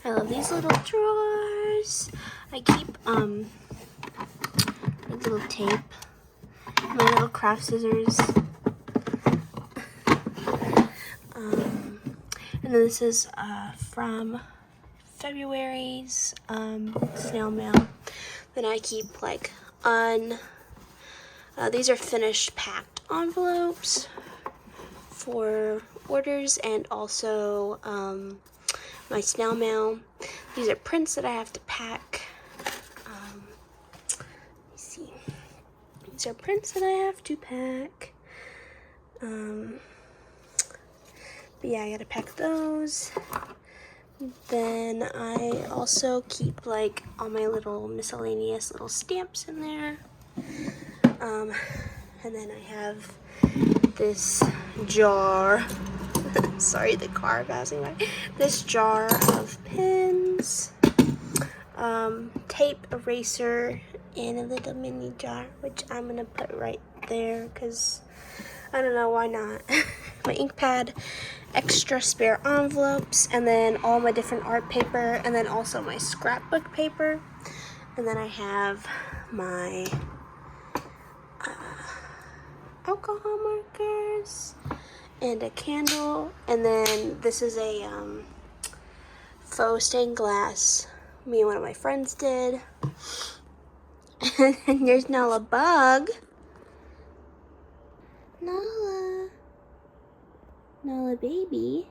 I love these little drawers. I keep a little tape, my little craft scissors. And then this is from February's snail mail. Then I keep like these are finished packed envelopes for orders, and also my snail mail. These are prints that I have to pack. Let me see. These are prints that I have to pack. But yeah, I gotta pack those. Then I also keep like all my little miscellaneous little stamps in there. And then I have this jar. Sorry, the car passing by. This jar of pens, tape, eraser, and a little mini jar, which I'm gonna put right there because I don't know, why not. My ink pad, extra spare envelopes, and then all my different art paper, and then also my scrapbook paper. And then I have my alcohol markers and a candle, and then this is a faux stained glass me and one of my friends did. And there's Nala Bug. Nala baby.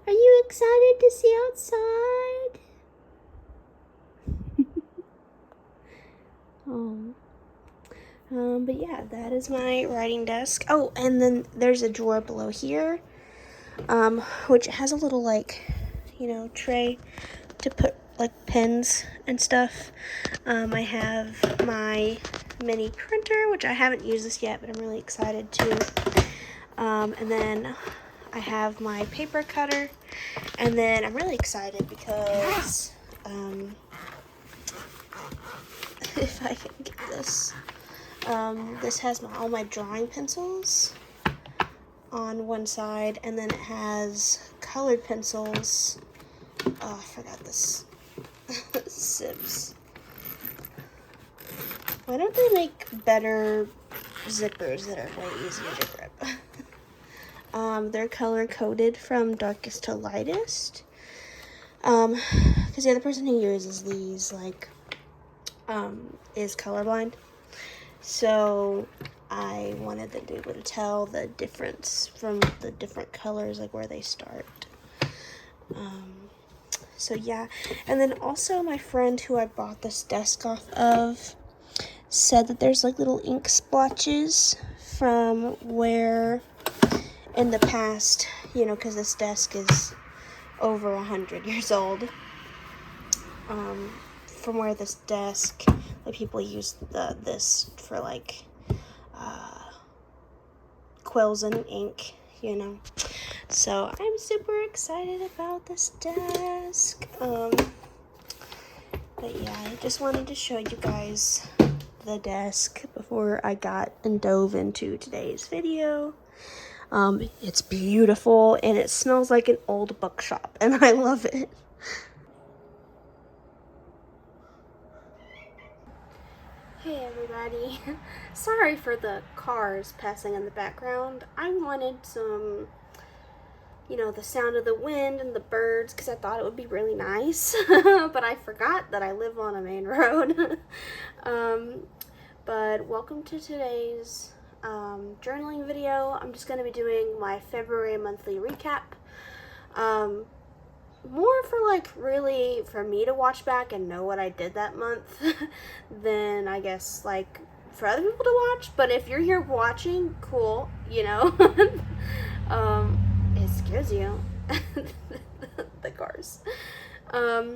Are you excited to see outside? Oh. But yeah, that is my writing desk. Oh, and then there's a drawer below here, which has a little, like, you know, tray to put, like, pens and stuff. I have my mini printer, which I haven't used this yet, but I'm really excited to. And then I have my paper cutter, and then I'm really excited because, if I can get this. This has all my drawing pencils on one side, and then it has colored pencils. Oh, I forgot this. Sibs. Why don't they make better zippers that are way easier to grip? They're color coded from darkest to lightest. Because the other person who uses these, like, is colorblind. So I wanted them to be able to tell the difference from the different colors, like where they start. So yeah, and then also my friend who I bought this desk off of said that there's like little ink splotches from where in the past, you know, because this desk is over 100 years old. From where this desk, like people use this for like quills and ink, you know. So I'm super excited about this desk. But yeah, I just wanted to show you guys the desk before I got and dove into today's video. It's beautiful and it smells like an old bookshop, and I love it. Hey everybody, sorry for the cars passing in the background. I wanted some, you know, the sound of the wind and the birds because I thought it would be really nice, but I forgot that I live on a main road. But welcome to today's journaling video. I'm just going to be doing my February monthly recap. More for like really for me to watch back and know what I did that month than I guess like for other people to watch. But if you're here watching, cool, you know. Excuse you. The cars. But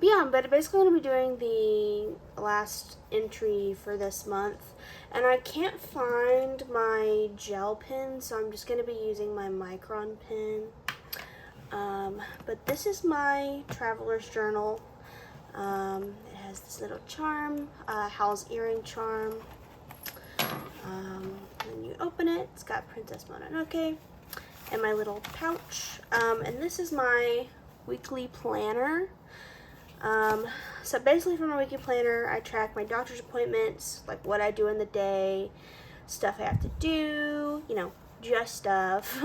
yeah, but basically I'm going to be doing the last entry for this month, and I can't find my gel pen, so I'm just going to be using my Micron pen. But this is my traveler's journal. It has this little charm, Hal's earring charm. When you open it, it's got Princess Mononoke and my little pouch. And this is my weekly planner. So basically for my weekly planner, I track my doctor's appointments, like what I do in the day, stuff I have to do, you know, just stuff.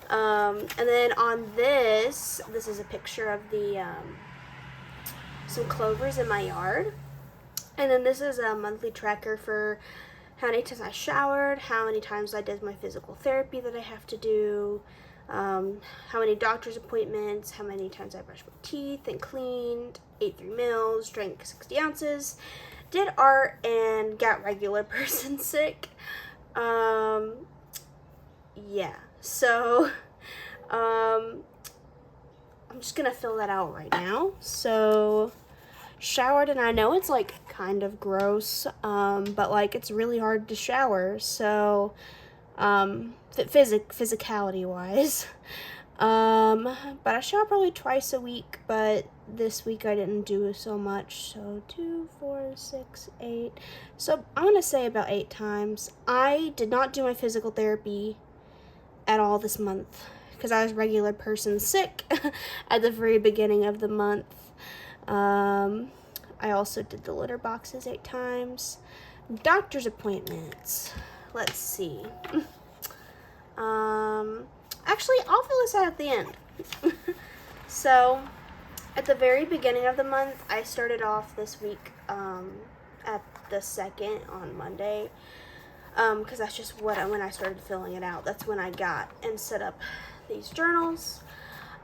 And then on this is a picture of the, some clovers in my yard. And then this is a monthly tracker for how many times I showered, how many times I did my physical therapy that I have to do, how many doctor's appointments, how many times I brushed my teeth and cleaned, ate 3 meals, drank 60 ounces, did art, and got regular person sick. Yeah, so I'm just gonna fill that out right now. So showered, and I know it's like kind of gross, but like it's really hard to shower, so physicality wise. But I shower probably twice a week, but this week I didn't do so much. So 2, 4, 6, 8. So I'm gonna say about 8 times. I did not do my physical therapy at all this month because I was regular person sick at the very beginning of the month. I also did the litter boxes 8 times. Doctor's appointments. Let's see. Actually, I'll fill this out at the end. So, at the very beginning of the month, I started off this week at the 2nd on Monday, because that's just when I started filling it out. That's when I got and set up these journals.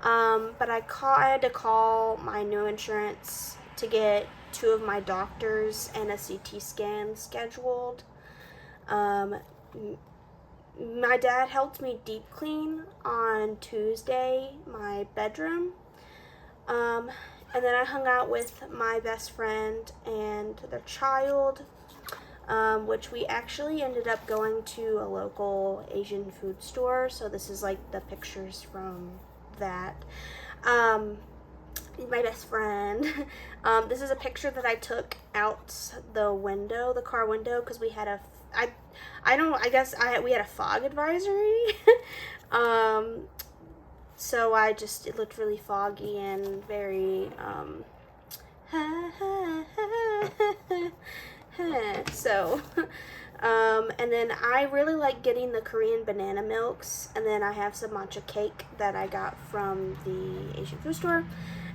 But I had to call my new insurance to get 2 of my doctors and a CT scan scheduled. My dad helped me deep clean on Tuesday my bedroom, and then I hung out with my best friend and their child, which we actually ended up going to a local Asian food store. So this is like the pictures from that. My best friend. This is a picture that I took out the window, the car window, because we had we had a fog advisory. So it looked really foggy and very, so, and then I really like getting the Korean banana milks, and then I have some matcha cake that I got from the Asian food store.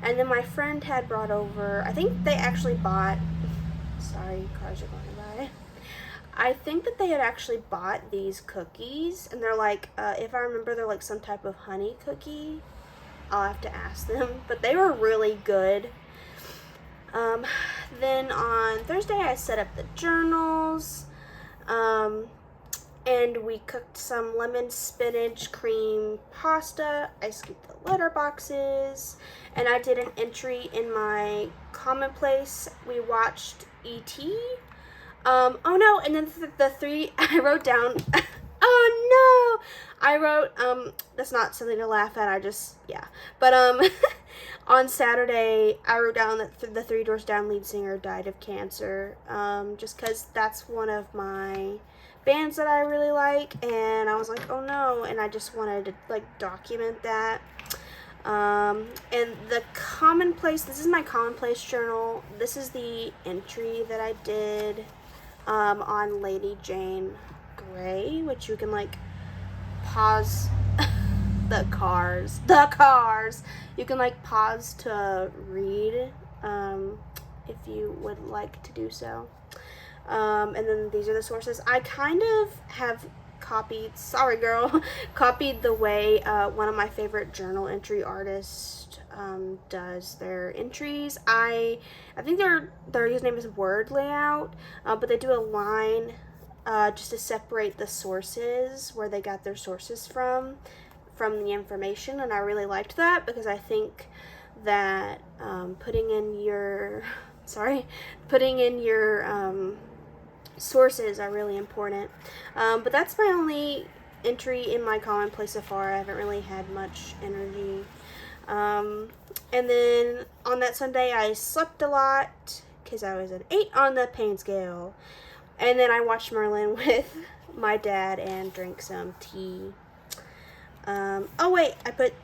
And then my friend had brought over, I think they actually bought, sorry, cars are going by. I think that they had actually bought these cookies, and they're like, if I remember, they're like some type of honey cookie. I'll have to ask them, but they were really good. Then on Thursday, I set up the journals, and we cooked some lemon spinach cream pasta. I scooped the litter boxes, and I did an entry in my commonplace. We watched E.T. Oh no, and then the 3, I wrote down, oh no, I wrote, that's not something to laugh at, but, on Saturday, I wrote down that the 3 Doors Down lead singer died of cancer, just because that's one of my bands that I really like, and I was like, oh no, and I just wanted to, like, document that. And the commonplace, this is my commonplace journal. This is the entry that I did on Lady Jane Grey, which you can like pause the cars. You can like pause to read if you would like to do so. And then these are the sources. I kind of have copied the way one of my favorite journal entry artists does their entries. I think their username is Word Layout, but they do a line just to separate the sources, where they got their sources from the information, and I really liked that because I think that putting in your sources are really important. But that's my only entry in my commonplace so far. I haven't really had much energy. And then on that Sunday, I slept a lot because I was an 8 on the pain scale. And then I watched Merlin with my dad and drank some tea. Oh wait, I put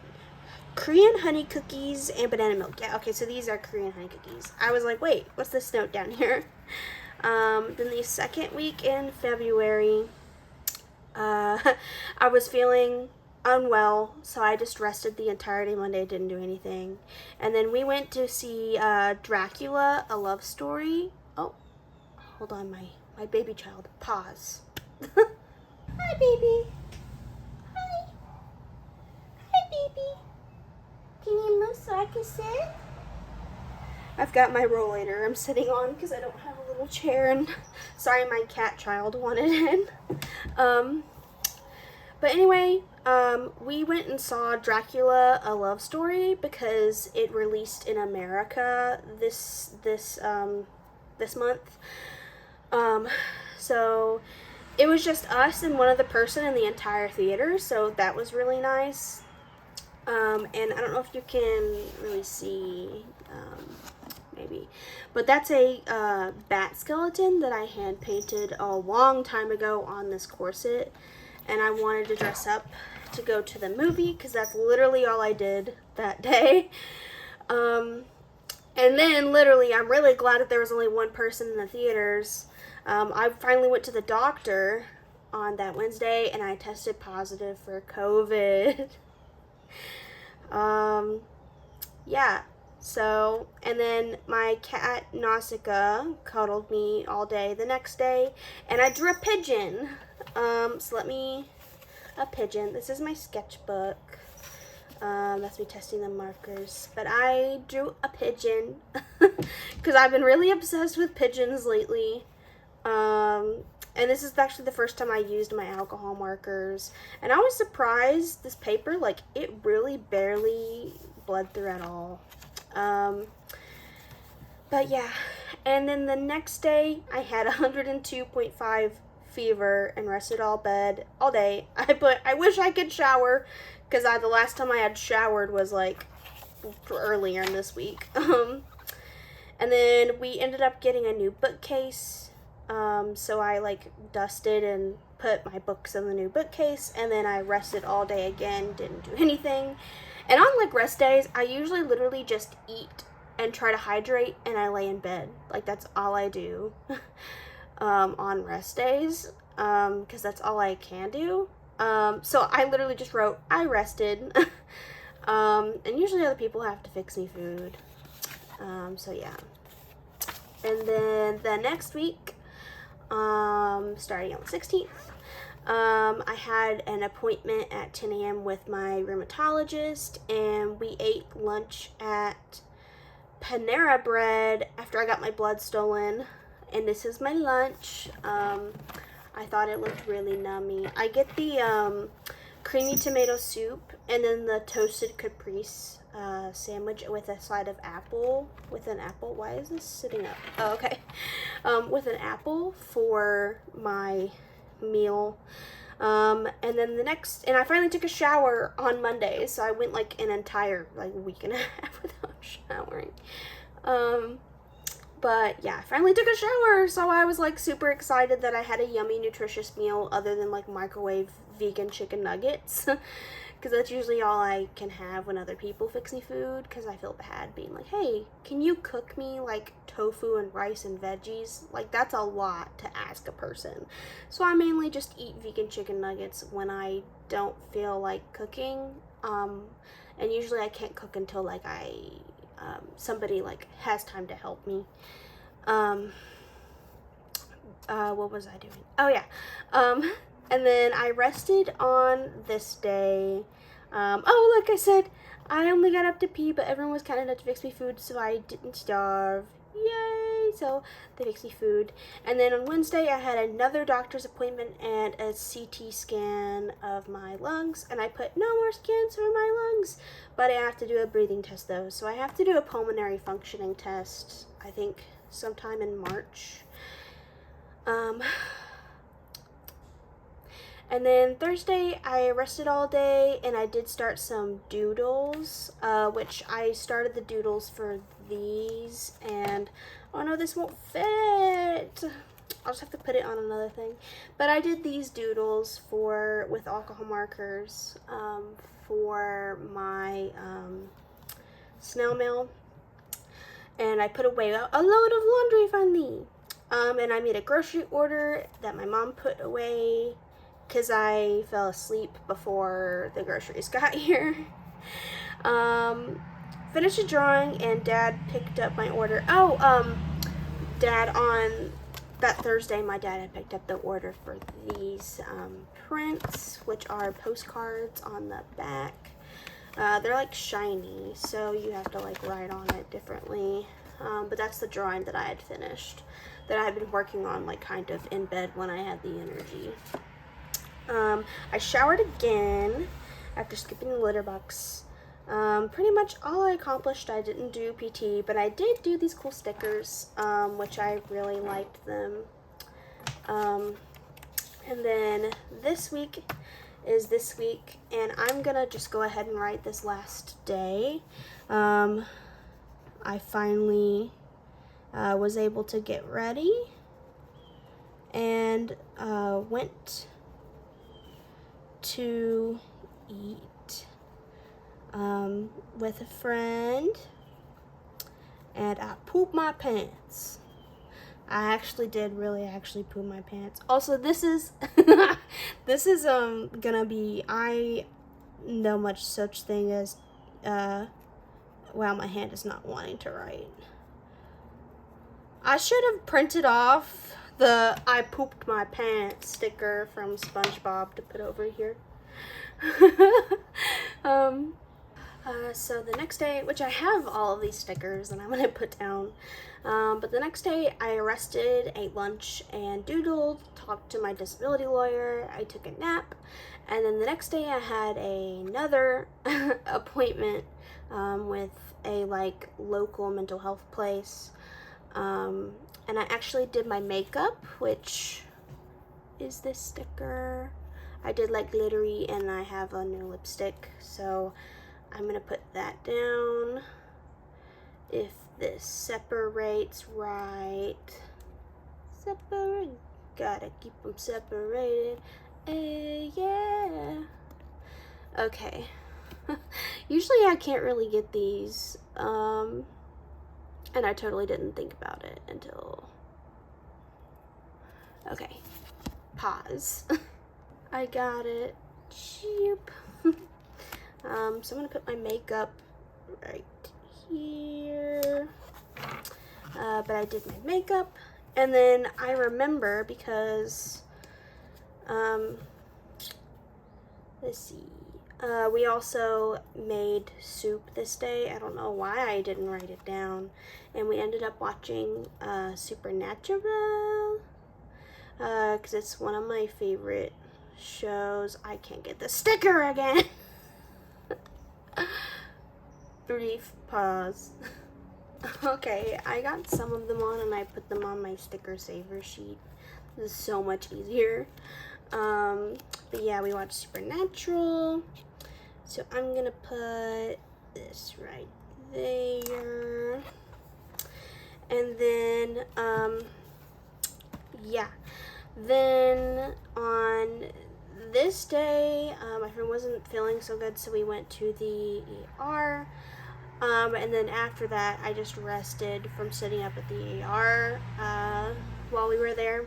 Korean honey cookies and banana milk. Yeah, okay, so these are Korean honey cookies. I was like, wait, what's this note down here? Then the second week in February, I was feeling unwell, so I just rested the entirety Monday, didn't do anything. And then we went to see Dracula, A Love Story. Oh, hold on, my baby child. Pause. Hi, baby. Hi. Hi, baby. Can you move so I can sit? I've got my rollator I'm sitting on because I don't have a little chair, and sorry my cat child wanted in. But anyway, we went and saw Dracula, A Love Story because it released in America this month. So it was just us and one other person in the entire theater, so that was really nice. And I don't know if you can really see, maybe, but that's a bat skeleton that I hand painted a long time ago on this corset, and I wanted to dress up to go to the movie because that's literally all I did that day. And then literally, I'm really glad that there was only one person in the theaters. I finally went to the doctor on that Wednesday and I tested positive for COVID. Yeah, so, and then my cat Nausicaa cuddled me all day the next day, and I drew a pigeon. So a pigeon. This is my sketchbook. That's me testing the markers, but I drew a pigeon because I've been really obsessed with pigeons lately. And this is actually the first time I used my alcohol markers, and I was surprised this paper, like, it really barely bled through at all. But yeah, and then the next day I had 102.5 fever and rested all day. I wish I could shower because the last time I had showered was like earlier in this week. And then we ended up getting a new bookcase. So I like dusted and put my books in the new bookcase, and then I rested all day again, didn't do anything. And on like rest days, I usually literally just eat and try to hydrate, and I lay in bed. Like, that's all I do on rest days, because that's all I can do. So I literally just wrote, I rested. And usually other people have to fix me food. So yeah. And then the next week, starting on the 16th, I had an appointment at 10 a.m. with my rheumatologist, and we ate lunch at Panera Bread after I got my blood stolen. And this is my lunch. I thought it looked really nummy. I get the creamy tomato soup and then the toasted caprese sandwich with a side of apple, with an apple. Why is this sitting up? Oh, okay. With an apple for my meal. And then and I finally took a shower on Monday, so I went like an entire like week and a half without showering. But yeah, I finally took a shower, so I was like super excited that I had a yummy, nutritious meal other than like microwave vegan chicken nuggets. Because that's usually all I can have when other people fix me food, because I feel bad being like, hey, can you cook me like tofu and rice and veggies? Like, that's a lot to ask a person. So I mainly just eat vegan chicken nuggets when I don't feel like cooking. And usually I can't cook until like somebody like has time to help me. What was I doing? Oh yeah. And then I rested on this day. Like I said, I only got up to pee, but everyone was kind enough to fix me food, so I didn't starve. Yay! So they fixed me food. And then on Wednesday, I had another doctor's appointment and a CT scan of my lungs, and I put no more scans for my lungs, but I have to do a breathing test though. So I have to do a pulmonary functioning test, I think sometime in March. And then Thursday, I rested all day, and I did start some doodles, which I started the doodles for these, and oh no, this won't fit. I'll just have to put it on another thing. But I did these doodles with alcohol markers for my snail mail. And I put away a load of laundry finally. And I made a grocery order that my mom put away because I fell asleep before the groceries got here. Finished a drawing, and Dad picked up my order. Dad, on that Thursday, my dad had picked up the order for these prints, which are postcards on the back. They're like shiny, so you have to like write on it differently. But that's the drawing that I had finished, that I had been working on like kind of in bed when I had the energy. I showered again after skipping the litter box. Pretty much all I accomplished. I didn't do PT, but I did do these cool stickers, which I really liked them. And then this week is this week, and I'm gonna just go ahead and write this last day. I finally was able to get ready and went to eat with a friend, and I pooped my pants. I actually did really poop my pants. Also, this is gonna be, I know much such thing as wow, my hand is not wanting to write. I should have printed off the I pooped my pants sticker from SpongeBob to put over here. So the next day, which I have all of these stickers and I'm going to put down, but the next day I rested, ate lunch, and doodled, talked to my disability lawyer, I took a nap, and then the next day I had another appointment with a like local mental health place, and I actually did my makeup, which is this sticker. I did like glittery, and I have a new lipstick, so I'm gonna put that down. If this separates right. Separate, gotta keep them separated. Yeah. Okay. Usually I can't really get these, and I totally didn't think about it until, okay, pause. I got it. Cheap. So I'm gonna put my makeup right here. But I did my makeup, and then I remember because, let's see, we also made soup this day. I don't know why I didn't write it down, and we ended up watching Supernatural, because it's one of my favorite shows. I can't get the sticker again. Brief pause. Okay, I got some of them on and I put them on my sticker saver sheet. This is so much easier. But yeah, we watched Supernatural. So I'm gonna put this right there. And then, yeah. Then on this day, my friend wasn't feeling so good, so we went to the ER. And then after that, I just rested from sitting up at the ER while we were there.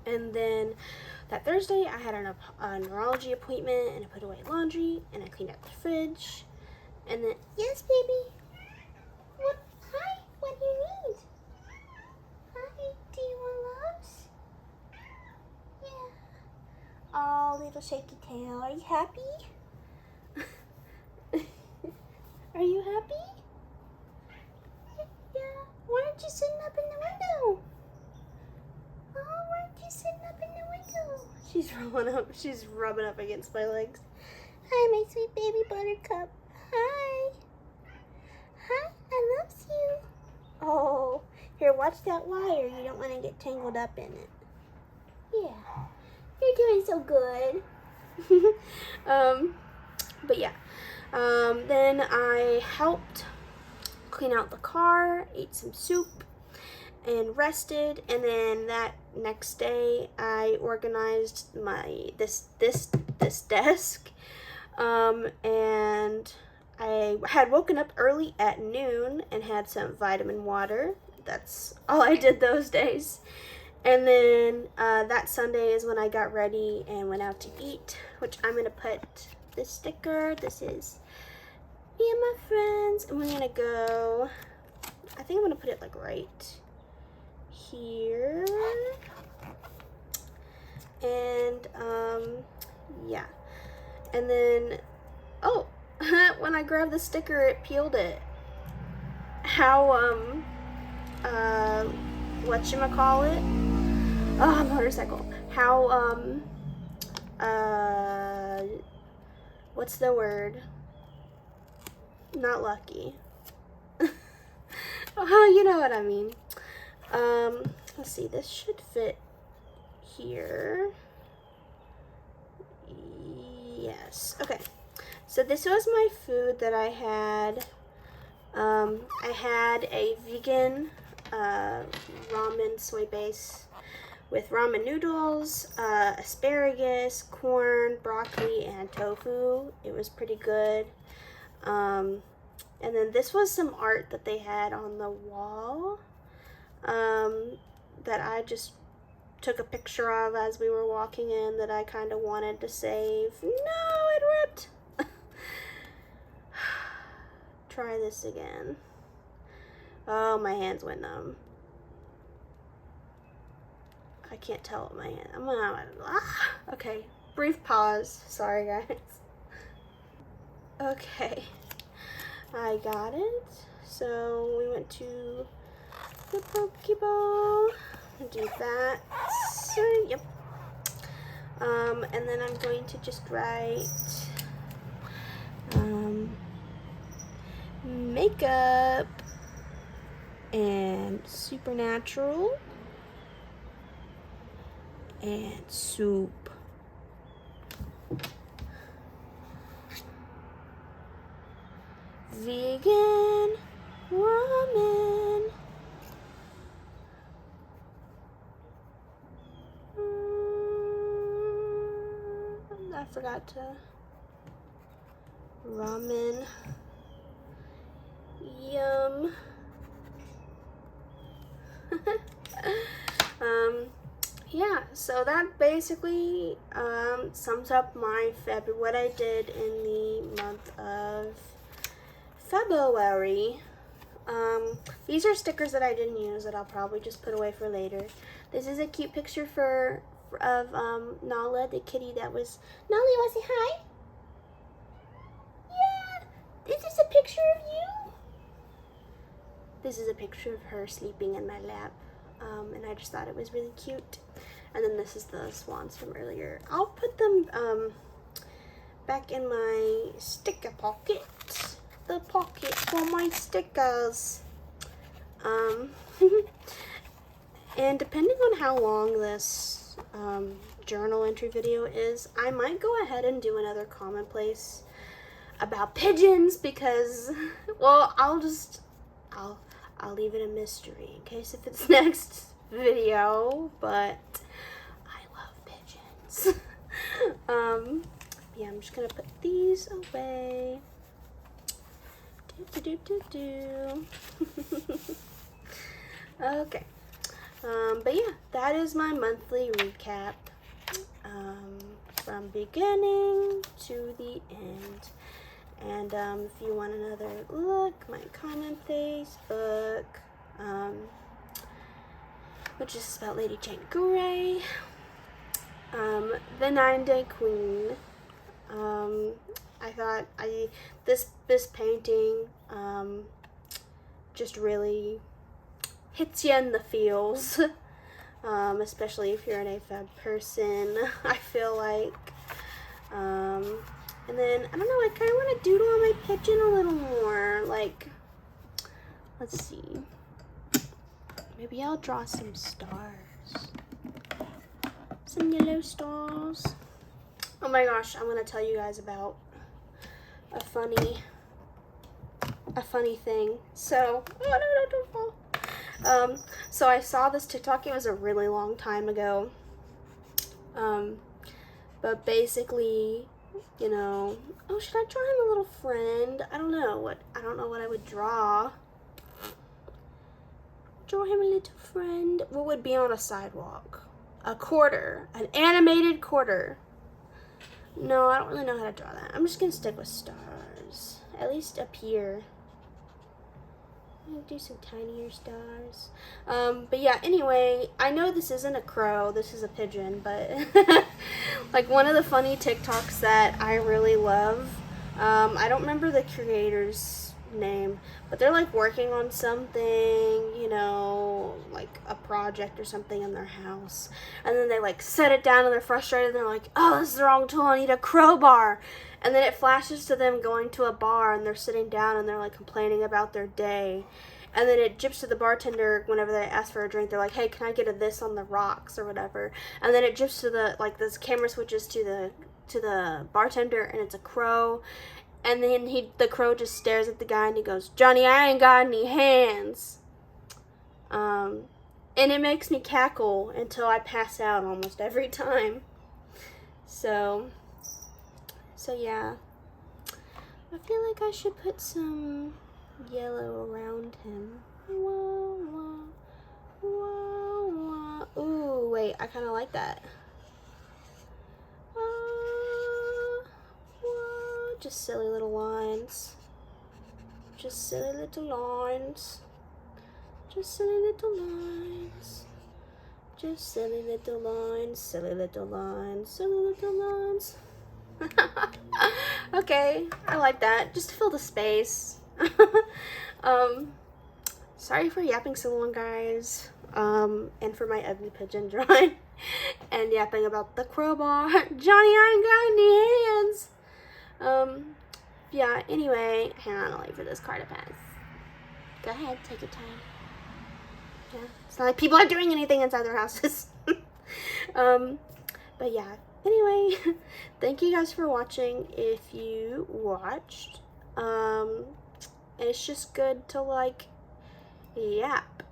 And then that Thursday, I had a neurology appointment, and I put away laundry, and I cleaned out the fridge. And then, yes, baby. What? Hi. What do you need? Hi. Do you want loves? Yeah. Oh, little shaky tail. Are you happy? Are you happy? Yeah. Why aren't you sitting up in the window? Oh, why aren't you sitting up in the window? She's rubbing up against my legs. Hi, my sweet baby buttercup. Hi. Hi, I love you. Oh, here, watch that wire. You don't want to get tangled up in it. Yeah. You're doing so good. But yeah. Then I helped clean out the car, ate some soup, and rested, and then that next day I organized this desk, and I had woken up early at noon and had some vitamin water. That's all I did those days. And then that Sunday is when I got ready and went out to eat, which I'm gonna put this sticker. This is me and my friends, and we're gonna go, I think I'm gonna put it like right here. And yeah. And then, oh, when I grabbed the sticker, it peeled it. How, whatchamacallit? Oh, motorcycle. How, what's the word? Not lucky. Oh, you know what I mean. Let's see, this should fit here. Yes, okay. So this was my food that I had. I had a vegan ramen soy base with ramen noodles, asparagus, corn, broccoli, and tofu. It was pretty good. And then this was some art that they had on the wall that I just took a picture of as we were walking in that I kind of wanted to save. No, it ripped. Try this again. Oh, my hands went numb. I can't tell what my hand. Okay, brief pause. Sorry, guys. Okay, I got it. So we went to the Pokeball. Do that. Yep. And then I'm going to just write makeup and supernatural and soup. Vegan ramen. I forgot to ramen. Yum. Yeah, so that basically sums up my what I did in the month of February. These are stickers that I didn't use that I'll probably just put away for later. This is a cute picture of Nala, the kitty that was... Nala, you want to say hi? Yeah! Is this a picture of you? This is a picture of her sleeping in my lap. And I just thought it was really cute. And then this is the swans from earlier. I'll put them back in my sticker pocket. The pocket for my stickers. And depending on how long this journal entry video is, I might go ahead and do another commonplace about pigeons because, well, I'll leave it a mystery in case if it's next video, but I love pigeons. Yeah, I'm just gonna put these away. Okay. But yeah, that is my monthly recap from beginning to the end. And if you want another look, my commonplace book, which is about Lady Jane Grey, The 9-Day Queen. I thought this painting just really hits you in the feels, especially if you're an AFAB person, I feel like. And then, I don't know, I kind of want to doodle on my pigeon a little more. Like, let's see. Maybe I'll draw some stars. Some yellow stars. Oh my gosh, I'm going to tell you guys about a funny thing. So, oh no, don't fall. So I saw this TikTok, it was a really long time ago. But basically, you know, oh, should I draw him a little friend? I don't know what I would draw. Draw him a little friend. What would be on a sidewalk? A quarter, an animated quarter. No, I don't really know how to draw that. I'm just gonna stick with stars, at least up here. Do some tinier stars. But yeah, anyway, I know this isn't a crow, this is a pigeon, but like one of the funny TikToks that I really love, I don't remember the creator's name, but they're like working on something, you know, like a project or something in their house, and then they like set it down and they're frustrated and they're like, oh, this is the wrong tool, I need a crowbar. And then it flashes to them going to a bar and they're sitting down and they're like complaining about their day. And then it jips to the bartender whenever they ask for a drink. They're like, hey, can I get a this on the rocks or whatever? And then it jips to the, like this camera switches to the bartender and it's a crow. And then the crow just stares at the guy and he goes, Johnny, I ain't got any hands. And it makes me cackle until I pass out almost every time. So yeah, I feel like I should put some yellow around him. Wah, wah, wah, wah. Ooh, wait, I kind of like that. Just silly little lines. Just silly little lines. Just silly little lines. Just silly little lines. Silly little lines. Silly little lines. Okay, I like that. Just to fill the space. Sorry for yapping so long, guys. And for my ugly pigeon drawing. And yapping about the crowbar. Johnny, I ain't got any hands. Yeah, anyway, hang on, I'll wait for this car to pass. Go ahead, take your time. Yeah, it's not like people are doing anything inside their houses. But yeah, anyway, thank you guys for watching if you watched. And it's just good to like yap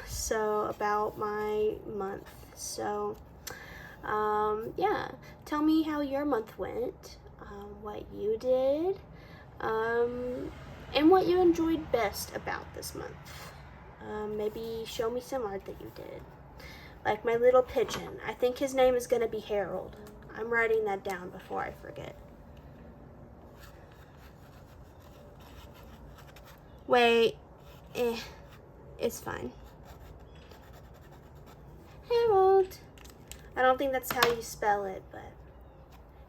so about my month. So yeah, tell me how your month went, what you did, and what you enjoyed best about this month. Maybe show me some art that you did. Like my little pigeon. I think his name is going to be Harold. I'm writing that down before I forget. Wait. It's fine. Harold. I don't think that's how you spell it, but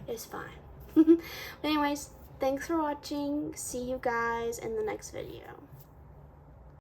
it's fine. Anyways, thanks for watching. See you guys in the next video.